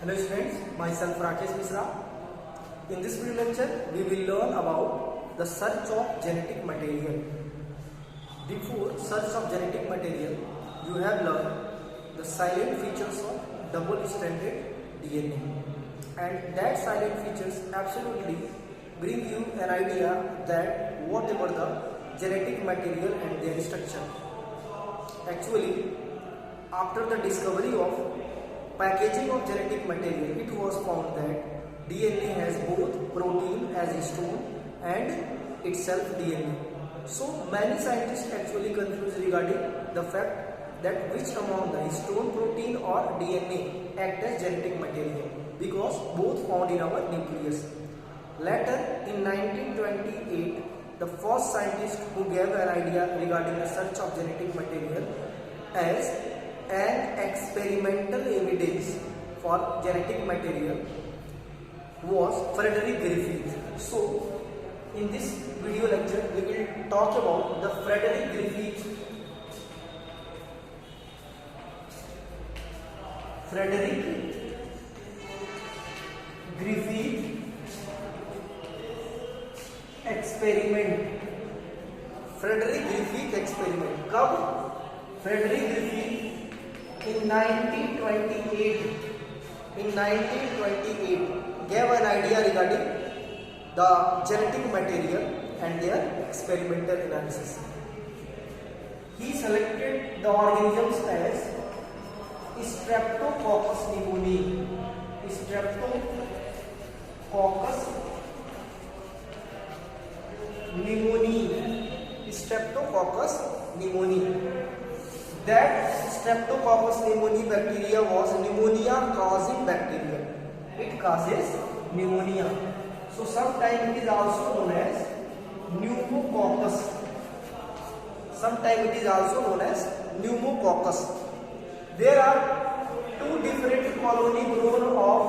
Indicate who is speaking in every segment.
Speaker 1: Hello students, myself Rakesh Misra. In this video lecture, we will learn about the search of genetic material. Before search of genetic material, you have learned the silent features of double-stranded DNA, and that silent features absolutely bring you an idea that whatever the genetic material and their structure. Actually, after the discovery of packaging of genetic material, it was found that DNA has both protein as a stone and itself DNA. So many scientists actually confused regarding the fact that which among the stone, protein or DNA act as genetic material, because both found in our nucleus. Later in 1928, the first scientist who gave an idea regarding the search of genetic material as an experimental evidence for genetic material was Frederick Griffith. So, in this video lecture, we will talk about the Frederick Griffith experiment. Frederick Griffith experiment. कब? Frederick Griffith in 1928 gave an idea regarding the genetic material and their experimental analysis. He selected the organisms as Streptococcus pneumoniae, Streptococcus pneumoniae. That Streptococcus pneumoniae bacteria was pneumonia causing bacteria. It causes pneumonia. So sometimes it is also known as pneumococcus. There are two different colony grown of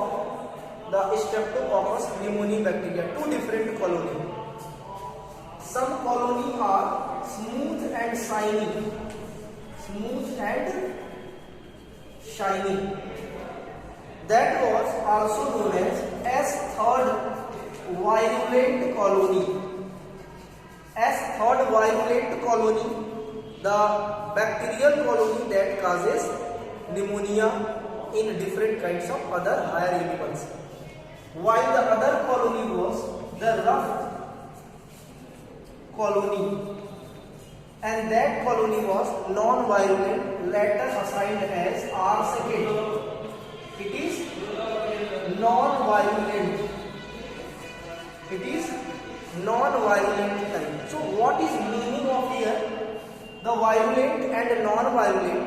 Speaker 1: the Streptococcus pneumoniae bacteria. Two different colony. Some colony are smooth and shiny. That was also known as third virulent colony. The bacterial colony that causes pneumonia in different kinds of other higher animals. While the other colony was the rough colony, and that colony was non-virulent, later assigned as R2. It is non-virulent type. So what is meaning of here? The virulent and non-virulent.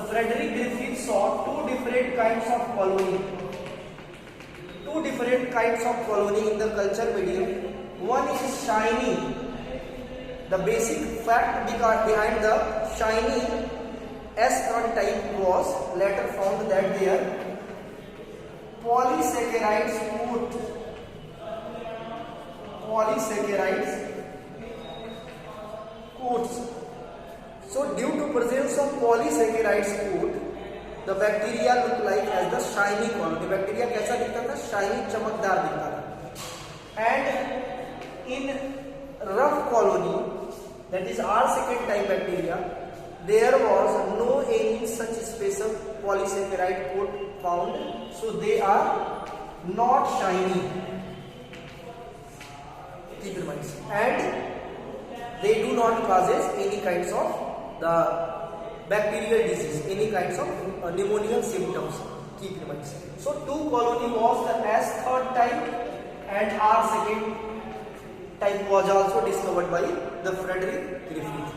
Speaker 1: Frederick Griffith saw two different kinds of colony in the culture medium. One is shiny. The basic fact behind the shiny S1 type was later found that their polysaccharides coats. So due to presence of polysaccharides coat, the bacteria look like as the shiny colony. Bacteria कैसा दिखता था? Shiny, चमकदार दिखता था. And in rough colony, that is R2 type bacteria, there was no any such special polysaccharide coat found, so they are not shiny. Keep in mind. And they do not causes any kinds of the bacterial disease, any kinds of pneumonial symptoms. Keep in mind. So two colony was the S3 type and R2 type was also discovered by the Frederick Griffith.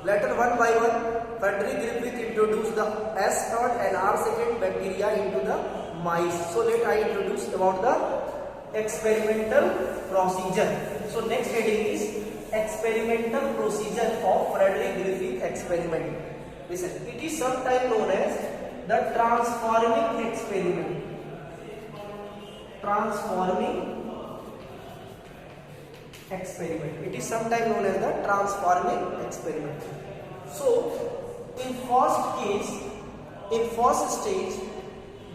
Speaker 1: Later, one by one, Frederick Griffith introduced the S3 and R2 bacteria into the mice. So let I introduce about the experimental procedure. So next heading is experimental procedure of Frederick Griffith experiment. Listen, it is sometimes known as the transforming experiment. It is sometimes known as the transforming experiment. So, in first stage,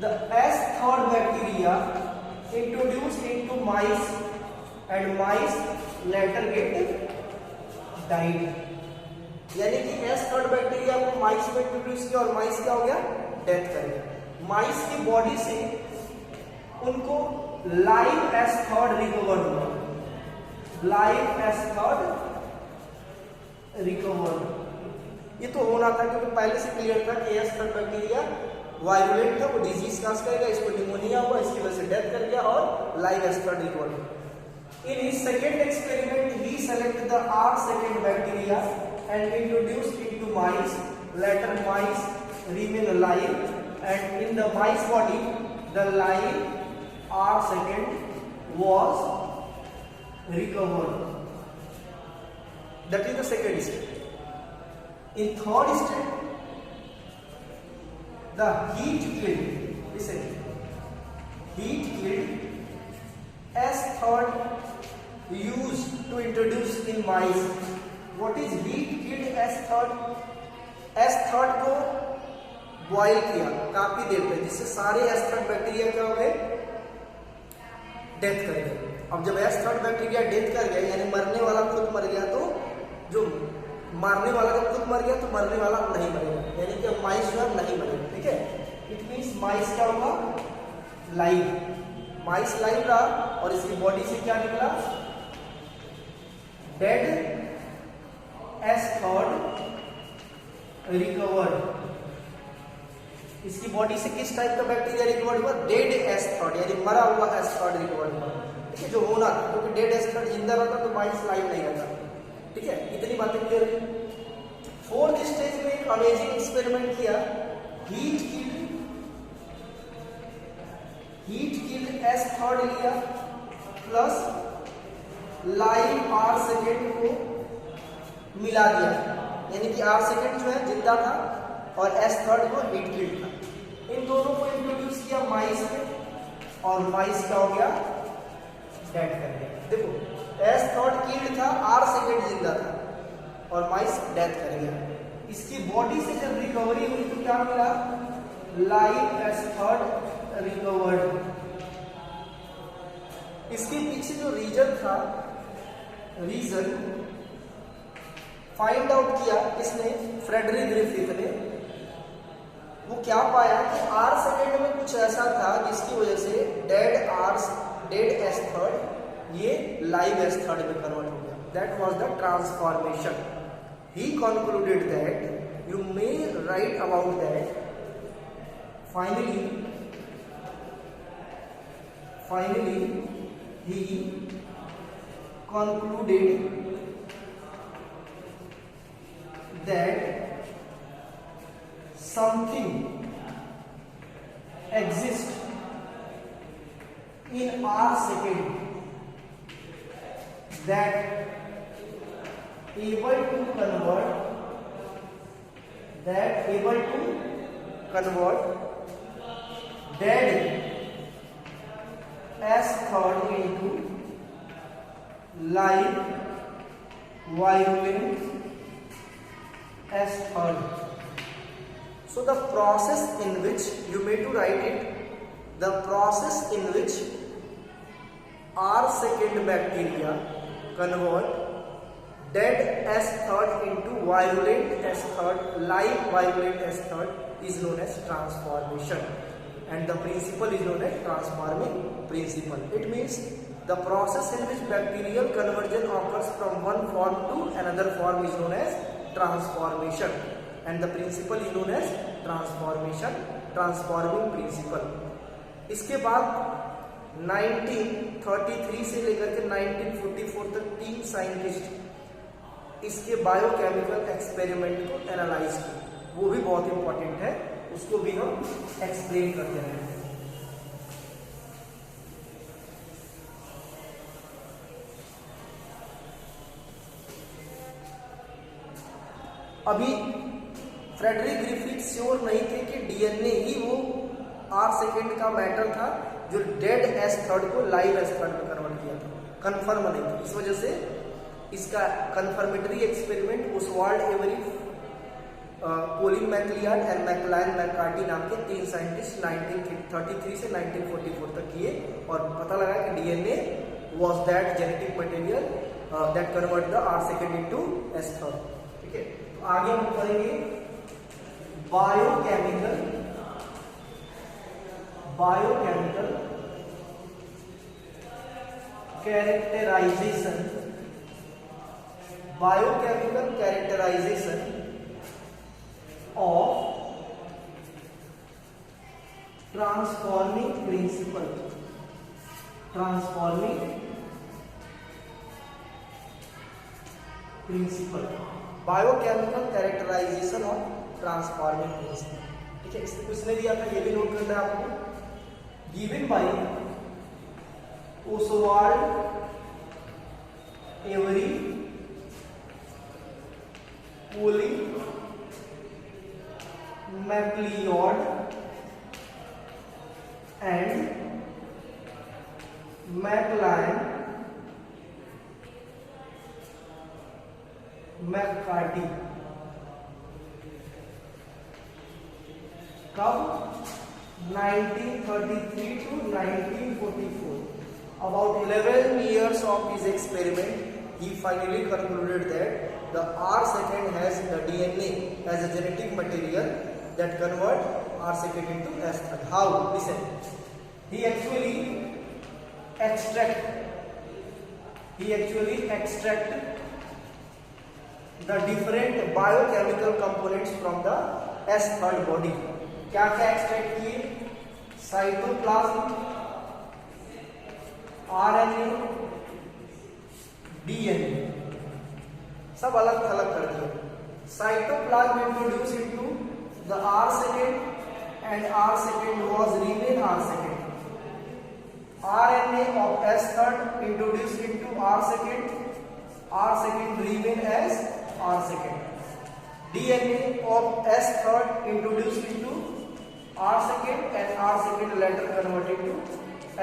Speaker 1: the S third bacteria introduced into mice and mice later get died. यानी कि S third bacteria को माइस में introduce किया और माइस क्या हो गया, death कर गया। माइस की बॉडी से उनको लाइव S थर्ड रिकवर हुआ, लाइव S थर्ड रिकवर। ये तो होना था क्योंकि पहले से क्लियर था कि S थर्ड बैक्टीरिया वायरुलेंट था, वो डिजीज काज करेगा, इसको निमोनिया हुआ, इसकी वजह से डेथ कर गया और लाइव S थर्ड रिकवर हुआ। In his second experiment, he selected the R second bacteria and introduced it to mice. Later, mice remain alive, and in the mice body, the live R second was recovered. That is the second step. In third step, the heat killed. Listen, heat killed S third used to introduce in mice. What is heat killed S third? S third को boil किया काफी देर पे, जिससे सारे S third bacteria क्या हो गए, death कर गए। अब जब S थर्ड बैक्टीरिया डेथ कर गए यानी मरने वाला खुद मर गया, तो जो मारने वाला जब खुद मर गया तो मरने वाला नहीं मरेगा, यानी कि अब माइस जो है नहीं मरेगा। ठीक है, इट मीन्स माइस क्या होगा, लाइव। माइस लाइव रहा और इसकी बॉडी से क्या निकला, डेड S थर्ड रिकवर्ड। इसकी बॉडी से किस टाइप का बैक्टीरिया रिकवर्ड हुआ, डेड S थर्ड, यानी मरा हुआ S थर्ड रिकवर्ड हुआ। ठीक है, जो होना था, क्योंकि डेड S थर्ड जिंदा रहता तो माइस लाइव नहीं रहता। ठीक है, इतनी बातें क्लियर हुई। फोर्थ स्टेज में एक अमेजिंग एक्सपेरिमेंट किया, हीट किल्ड S थर्ड लिया प्लस लाइव R सेकेंड को मिला दिया, यानी कि R सेकेंड जो है जिंदा था और S थर्ड को हीट किल्ड था। इन दोनों को इंट्रोड्यूस किया माइस में और माइस क्या हो गया, डेड कर गया। देखो, S थर्ड किल्ड था, R सेकेंड जिंदा था और माइस डेथ कर गया। इसकी बॉडी से जब रिकवरी हुई तो क्या मिला, लाइव S थर्ड रिकवर्ड। इसके पीछे जो रीजन था, रीजन फाइंड आउट किया इसने, फ्रेडरिक ग्रिफिथ ने। वो क्या पाया कि R सेकेंड में कुछ ऐसा था जिसकी वजह से डेड S थर्ड ये लाइव S थर्ड में कन्वर्ट हो गया। That was the transformation. He concluded that you may right about that finally he concluded that something exists in R second that able to convert dead S third into live virulent S third. So the process in which you may to write it, the process in which R second bacteria convert dead S third into virulent S third, live virulent S third is known as transformation, and the principle is known as transforming principle. It means the process in which bacterial conversion occurs from one form to another form is known as transformation, and the principle is known as transforming principle. इसके बाद 1933 से लेकर के 1944 तक 3 scientist इसके biochemical experiment को analyse किए, वो भी बहुत इंपॉर्टेंट है, उसको भी हम एक्सप्लेन करते हैं। अभी फ्रेडरिक ग्रिफिथ श्योर नहीं थे कि डीएनए ही वो R सेकेंड का मैटर था जो डेड S थर्ड को लाइव S थर्ड में कन्वर्ट किया था, कंफर्म नहीं था। इस वजह से इसका confirmatory experiment Oswald Avery Colin MacLeod and Maclyn McCarty नाम के 3 साइंटिस्ट 1933 से 1944 तक किए और पता लगा कि DNA was that genetic material that convert the R second into S third. ठीक है, तो आगे हम पढ़ेंगे biochemical characterization of transforming principle biochemical characterization of transforming principle. ठीक है, इसमें किसने दिया था ये भी नोट करना है आपको, given by Oswald Avery Colin MacLeod and Maclyn McCarty. कब? 1933 to 1944. About 11 years of his experiment, he finally concluded that the R second has the DNA as a genetic material that convert R second into S third. How? Listen. He actually extract the different biochemical components from the S third body. क्या क्या extract किए? Cytoplasm, RNA, DNA, सब अलग अलग कर दिए। Cytoplasm introduce into the R second and R second was remain R second. RNA of S third introduced into R second remain as R second. DNA of S third introduced into R second and R second later converted to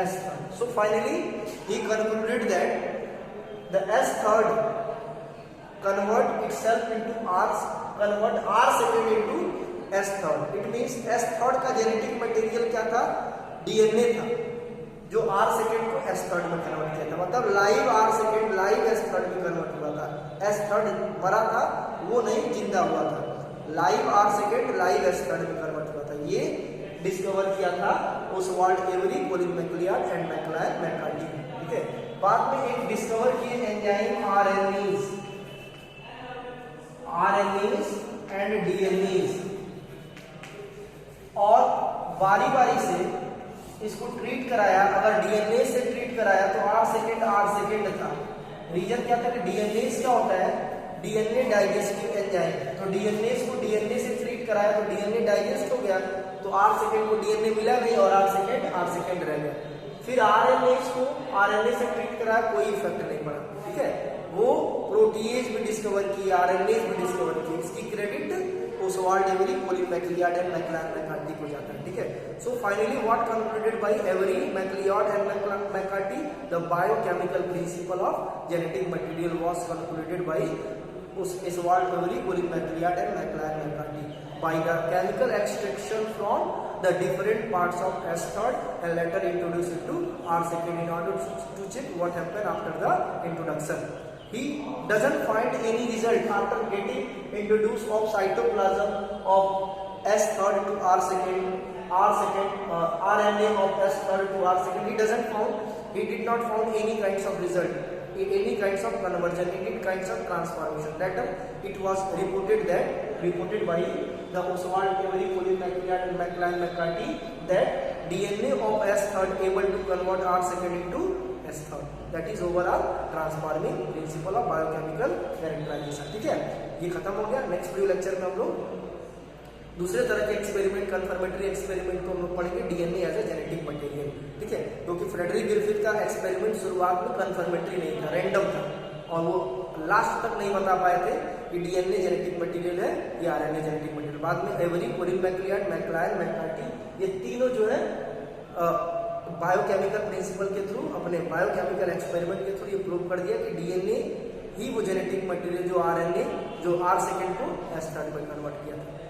Speaker 1: S third. So finally he concluded that the S third convert itself into R second into S third. It means S third का genetic material क्या था? DNA था, जो R second को S third में convert किया था। मतलब live R second live S third में कन्वर्ट हुआ था। S थर्ड मरा था, वो नहीं, जिंदा हुआ था। Live R second live S third में कन्वर्ट हुआ था। ये डिस्कवर किया था Oswald Avery, Colin MacLeod and Maclyn McCarty. ठीक है, बाद में एक डिस्कवर किए एंजाइम RNAs एंड DNAs, और बारी बारी से इसको ट्रीट कराया। अगर डीएनए से ट्रीट कराया तो R सेकेंड था। रीजन क्या था कि डीएनए क्या होता है? DNA digestive enzyme. तो डीएनए को डीएनए से ट्रीट कराया तो डीएनए डाइजेस्ट हो गया, तो R सेकेंड को डीएनए मिला नहीं और R सेकेंड रह गया। फिर RNA को RNA से ट्रीट कराया, कोई इफेक्ट नहीं पड़ा। ठीक है, वो प्रोटीएज भी डिस्कवर की, RNA भी डिस्कवर की। इसकी credit Oswald Avery, Colin MacLeod and Maclyn McCarty को जाता है। ठीक है, so finally what concluded by Avery, MacLeod and McCarty, the biochemical principle of genetic material was concluded by Oswald Avery, Colin MacLeod and Maclyn McCarty by the chemical extraction from the different parts of S third and later introduced into R second in order to check what happened after the introduction. He doesn't find any result after getting introduced of cytoplasm of S third to R second, RNA of S third to R second. He did not found any kinds of result, any kinds of conversion, any kinds of transformation. Later it was reported by the Oswald Avery, Colin McLeod and McLean McCarthy that DNA of S third able to convert R second into S third. That is overall transforming principle of biochemical characterization. ठीक है, ये खत्म हो गया। Next video lecture में हम लोग दूसरे तरह के एक्सपेरिमेंट, कंफर्मेटरी एक्सपेरिमेंट को हम लोग पढ़ेंगे, DNA as a genetic material. ठीक है, क्योंकि फ्रेडरिक ग्रिफिथ का एक्सपेरिमेंट शुरुआत में कंफर्मेटरी नहीं था, रैंडम था, और वो लास्ट तक नहीं बता पाए थे कि डीएनए जेनेटिक मटेरियल है या आरएनए जेनेटिक मटेरियल। बाद में एवरी, कोलिन मैकलियार्ड, मैकलाइन मैककार्टी, ये तीनों जो है बायोकेमिकल प्रिंसिपल के थ्रू, अपने बायोकेमिकल एक्सपेरिमेंट के थ्रू ये प्रूव कर दिया कि डीएनए ही वो जेनेटिक मटेरियल जो आरएनए जो R सेकेंड को S थर्ड में कन्वर्ट किया था।